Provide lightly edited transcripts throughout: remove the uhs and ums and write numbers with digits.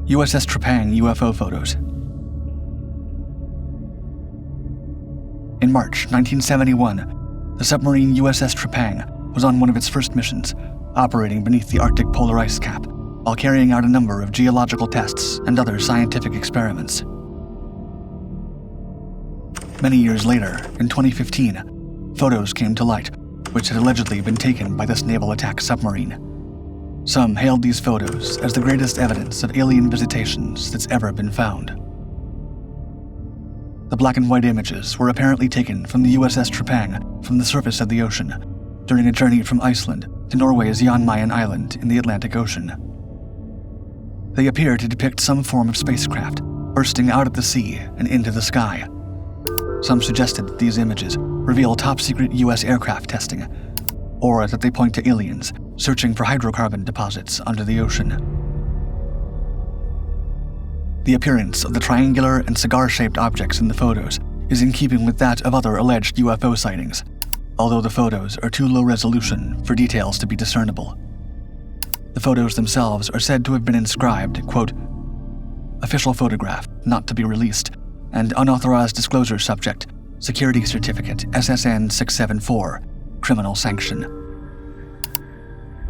USS Trepang UFO photos. In March 1971, the submarine USS Trepang was on one of its first missions, operating beneath the Arctic polar ice cap, while carrying out a number of geological tests and other scientific experiments. Many years later, in 2015, photos came to light, which had allegedly been taken by this naval attack submarine. Some hailed these photos as the greatest evidence of alien visitations that's ever been found. The black and white images were apparently taken from the USS Trepang from the surface of the ocean during a journey from Iceland to Norway's Mayen Island in the Atlantic Ocean. They appear to depict some form of spacecraft bursting out of the sea and into the sky. Some suggested that these images reveal top-secret U.S. aircraft testing, or that they point to aliens searching for hydrocarbon deposits under the ocean. The appearance of the triangular and cigar-shaped objects in the photos is in keeping with that of other alleged UFO sightings, although the photos are too low resolution for details to be discernible. The photos themselves are said to have been inscribed, quote, "Official photograph, not to be released, and unauthorized disclosure subject, security certificate SSN 674, criminal sanction."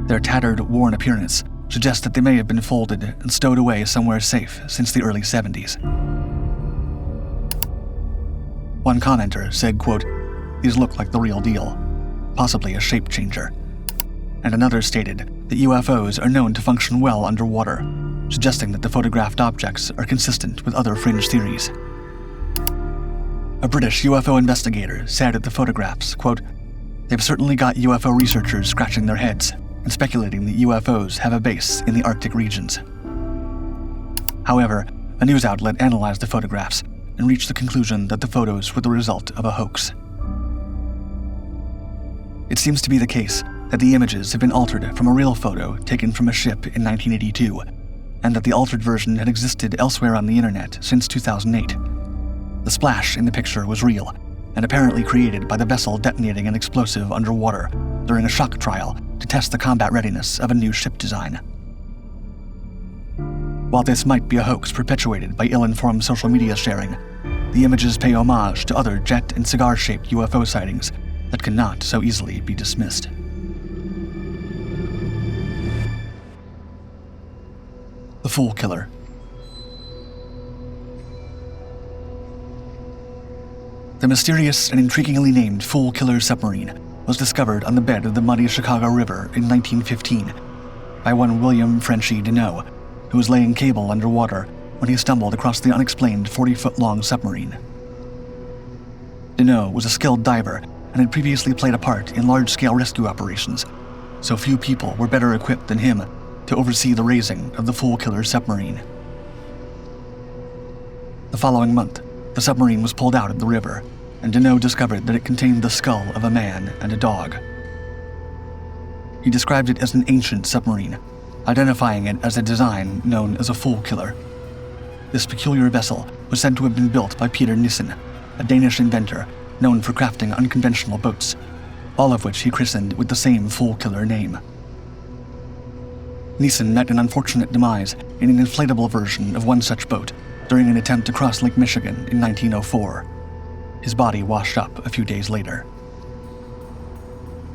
Their tattered, worn appearance suggests that they may have been folded and stowed away somewhere safe since the early 70s. One commenter said, quote, "These look like the real deal, possibly a shape changer." And another stated that UFOs are known to function well underwater, suggesting that the photographed objects are consistent with other fringe theories. A British UFO investigator said of the photographs, quote, "They've certainly got UFO researchers scratching their heads and speculating that UFOs have a base in the Arctic regions." However, a news outlet analyzed the photographs and reached the conclusion that the photos were the result of a hoax. It seems to be the case that the images have been altered from a real photo taken from a ship in 1982, and that the altered version had existed elsewhere on the internet since 2008. The splash in the picture was real, and apparently created by the vessel detonating an explosive underwater during a shock trial to test the combat readiness of a new ship design. While this might be a hoax perpetuated by ill-informed social media sharing, the images pay homage to other jet and cigar-shaped UFO sightings that cannot so easily be dismissed. The Foolkiller. The mysterious and intriguingly named Foolkiller submarine was discovered on the bed of the muddy Chicago River in 1915 by one William Frenchy Deneau, who was laying cable underwater when he stumbled across the unexplained 40-foot-long submarine. Deneau was a skilled diver and had previously played a part in large-scale rescue operations, so few people were better equipped than him to oversee the raising of the Foolkiller submarine. The following month, the submarine was pulled out of the river, and Deneau discovered that it contained the skull of a man and a dog. He described it as an ancient submarine, identifying it as a design known as a Foolkiller. This peculiar vessel was said to have been built by Peter Nissen, a Danish inventor known for crafting unconventional boats, all of which he christened with the same Foolkiller name. Nissen met an unfortunate demise in an inflatable version of one such boat during an attempt to cross Lake Michigan in 1904. His body washed up a few days later.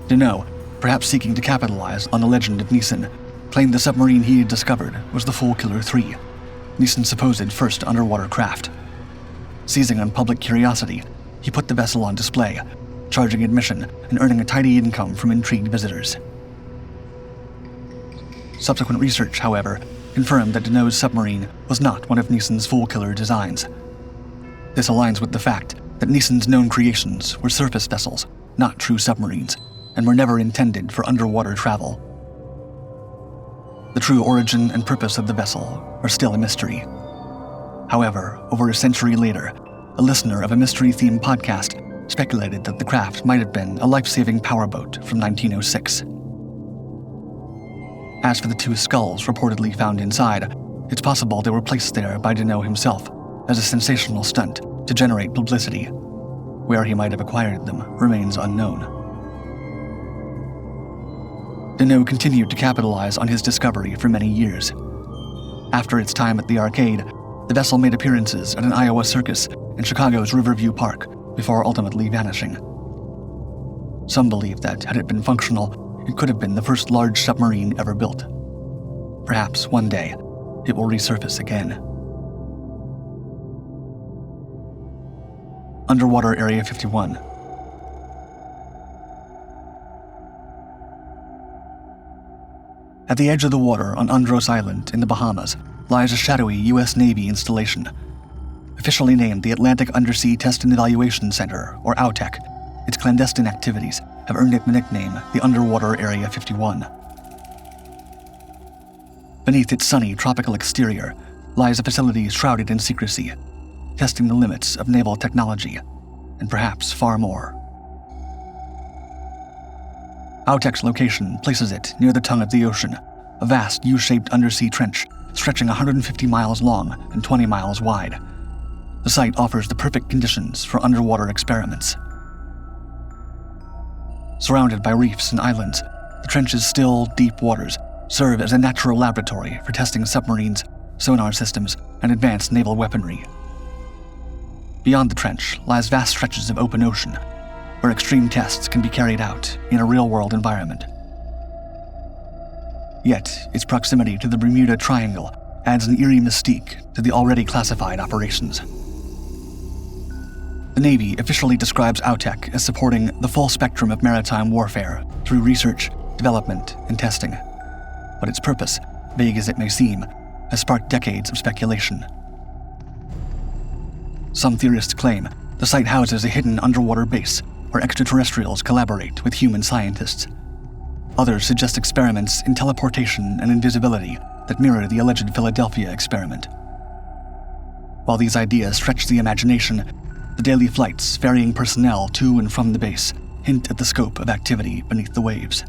Deneau, perhaps seeking to capitalize on the legend of Nissen, claimed the submarine he had discovered was the Foolkiller 3, Nissen's supposed first underwater craft. Seizing on public curiosity, he put the vessel on display, charging admission and earning a tidy income from intrigued visitors. Subsequent research, however, confirmed that Deneau's submarine was not one of Nissen's Foolkiller designs. This aligns with the fact that Nissen's known creations were surface vessels, not true submarines, and were never intended for underwater travel. The true origin and purpose of the vessel are still a mystery. However, over a century later, a listener of a mystery-themed podcast speculated that the craft might have been a life-saving powerboat from 1906. As for the two skulls reportedly found inside, it's possible they were placed there by Deneau himself as a sensational stunt to generate publicity. Where he might have acquired them remains unknown. Deneau continued to capitalize on his discovery for many years. After its time at the arcade, the vessel made appearances at an Iowa circus and Chicago's Riverview Park before ultimately vanishing. Some believe that, had it been functional, it could have been the first large submarine ever built. Perhaps one day, it will resurface again. Underwater Area 51. At the edge of the water on Andros Island in the Bahamas lies a shadowy U.S. Navy installation. Officially named the Atlantic Undersea Test and Evaluation Center, or AUTEC, its clandestine activities have earned it the nickname the Underwater Area 51. Beneath its sunny tropical exterior lies a facility shrouded in secrecy, testing the limits of naval technology, and perhaps far more. AUTEC's location places it near the tongue of the ocean, a vast U-shaped undersea trench stretching 150 miles long and 20 miles wide. The site offers the perfect conditions for underwater experiments. Surrounded by reefs and islands, the trench's still, deep waters serve as a natural laboratory for testing submarines, sonar systems, and advanced naval weaponry. Beyond the trench lies vast stretches of open ocean, where extreme tests can be carried out in a real-world environment. Yet, its proximity to the Bermuda Triangle adds an eerie mystique to the already classified operations. The Navy officially describes AUTEC as supporting the full spectrum of maritime warfare through research, development, and testing. But its purpose, vague as it may seem, has sparked decades of speculation. Some theorists claim the site houses a hidden underwater base where extraterrestrials collaborate with human scientists. Others suggest experiments in teleportation and invisibility that mirror the alleged Philadelphia experiment. While these ideas stretch the imagination, the daily flights ferrying personnel to and from the base hint at the scope of activity beneath the waves.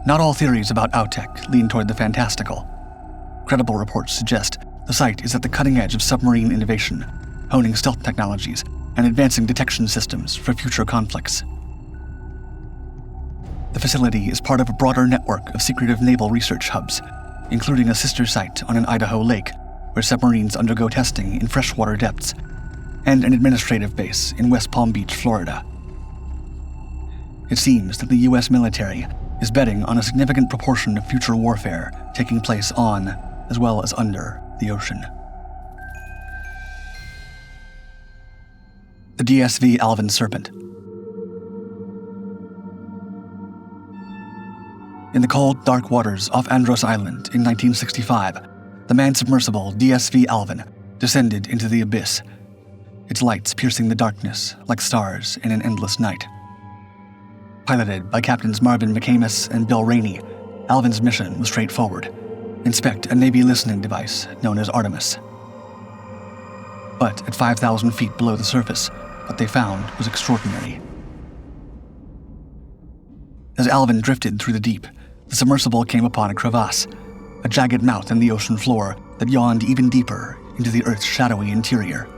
Not all theories about AUTEC lean toward the fantastical. Credible reports suggest the site is at the cutting edge of submarine innovation, honing stealth technologies and advancing detection systems for future conflicts. The facility is part of a broader network of secretive naval research hubs, including a sister site on an Idaho lake where submarines undergo testing in freshwater depths, and an administrative base in West Palm Beach, Florida. It seems that the U.S. military is betting on a significant proportion of future warfare taking place on, as well as under, the ocean. The DSV Alvin serpent. In the cold, dark waters off Andros Island in 1965, the man-submersible DSV Alvin descended into the abyss, its lights piercing the darkness like stars in an endless night. Piloted by Captains Marvin McCamus and Bill Rainey, Alvin's mission was straightforward: inspect a Navy listening device known as Artemis. But at 5,000 feet below the surface, what they found was extraordinary. As Alvin drifted through the deep, the submersible came upon a crevasse, a jagged mouth in the ocean floor that yawned even deeper into the Earth's shadowy interior.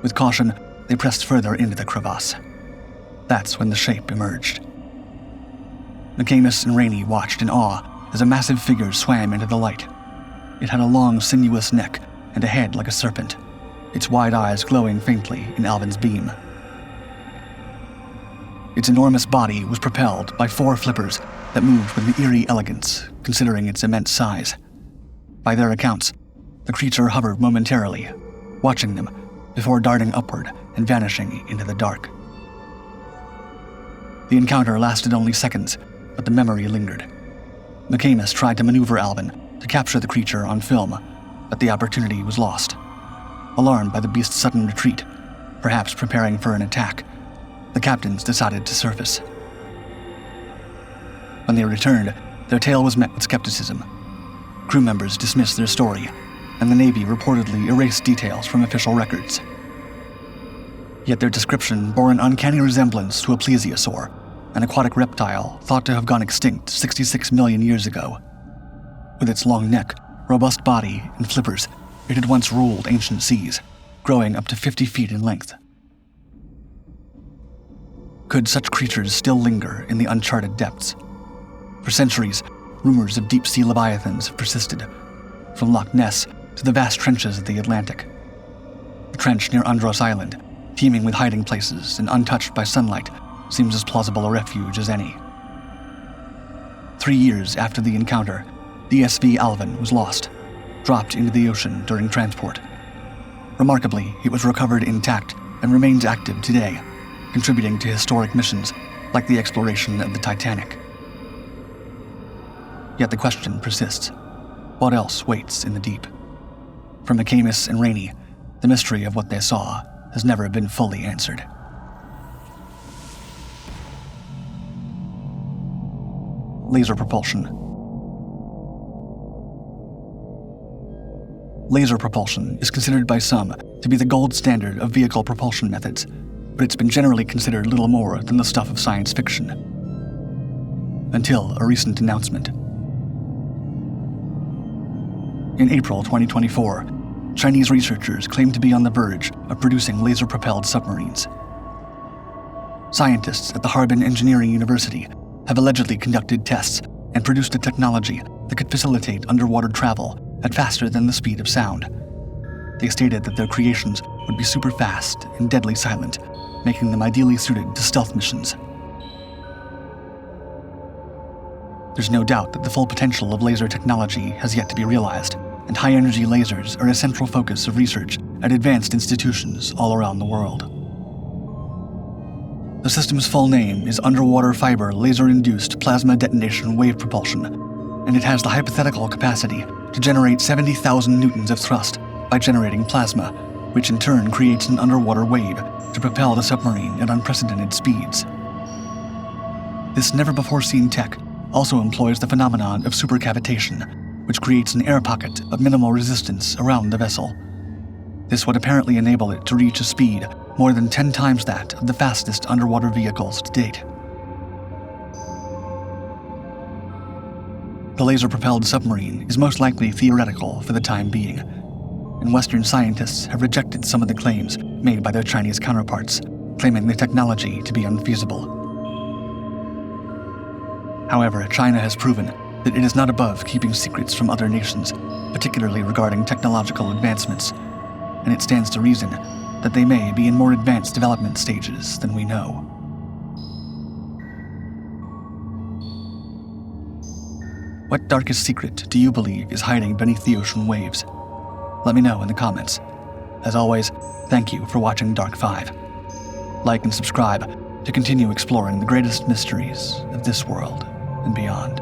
With caution, they pressed further into the crevasse. That's when the shape emerged. McCamus and Rainey watched in awe as a massive figure swam into the light. It had a long, sinuous neck and a head like a serpent, its wide eyes glowing faintly in Alvin's beam. Its enormous body was propelled by 4 flippers that moved with an eerie elegance, considering its immense size. By their accounts, the creature hovered momentarily, watching them before darting upward and vanishing into the dark. The encounter lasted only seconds, but the memory lingered. McCamus tried to maneuver Alvin to capture the creature on film, but the opportunity was lost. Alarmed by the beast's sudden retreat, perhaps preparing for an attack, the captains decided to surface. When they returned, their tale was met with skepticism. Crew members dismissed their story, and the Navy reportedly erased details from official records. Yet their description bore an uncanny resemblance to a plesiosaur, an aquatic reptile thought to have gone extinct 66 million years ago. With its long neck, robust body, and flippers, it had once ruled ancient seas, growing up to 50 feet in length. Could such creatures still linger in the uncharted depths? For centuries, rumors of deep-sea leviathans have persisted, from Loch Ness to the vast trenches of the Atlantic. The trench near Andros Island, teeming with hiding places and untouched by sunlight, seems as plausible a refuge as any. 3 years after the encounter, DSV Alvin was lost, dropped into the ocean during transport. Remarkably, it was recovered intact and remains active today, contributing to historic missions like the exploration of the Titanic. Yet the question persists. What else waits in the deep? For McCamus and Rainey, the mystery of what they saw has never been fully answered. Laser propulsion. Laser propulsion is considered by some to be the gold standard of vehicle propulsion methods, but it's been generally considered little more than the stuff of science fiction. Until a recent announcement. In April 2024, Chinese researchers claimed to be on the verge of producing laser-propelled submarines. Scientists at the Harbin Engineering University have allegedly conducted tests and produced a technology that could facilitate underwater travel at faster than the speed of sound. They stated that their creations would be super fast and deadly silent, making them ideally suited to stealth missions. There's no doubt that the full potential of laser technology has yet to be realized, and high-energy lasers are a central focus of research at advanced institutions all around the world. The system's full name is Underwater Fiber Laser-Induced Plasma Detonation Wave Propulsion, and it has the hypothetical capacity to generate 70,000 newtons of thrust by generating plasma, which in turn creates an underwater wave to propel the submarine at unprecedented speeds. This never-before-seen tech also employs the phenomenon of supercavitation, which creates an air pocket of minimal resistance around the vessel. This would apparently enable it to reach a speed more than 10 times that of the fastest underwater vehicles to date. The laser-propelled submarine is most likely theoretical for the time being, and Western scientists have rejected some of the claims made by their Chinese counterparts, claiming the technology to be unfeasible. However, China has proven that it is not above keeping secrets from other nations, particularly regarding technological advancements, and it stands to reason that they may be in more advanced development stages than we know. What darkest secret do you believe is hiding beneath the ocean waves? Let me know in the comments. As always, thank you for watching Dark 5. Like and subscribe to continue exploring the greatest mysteries of this world and beyond.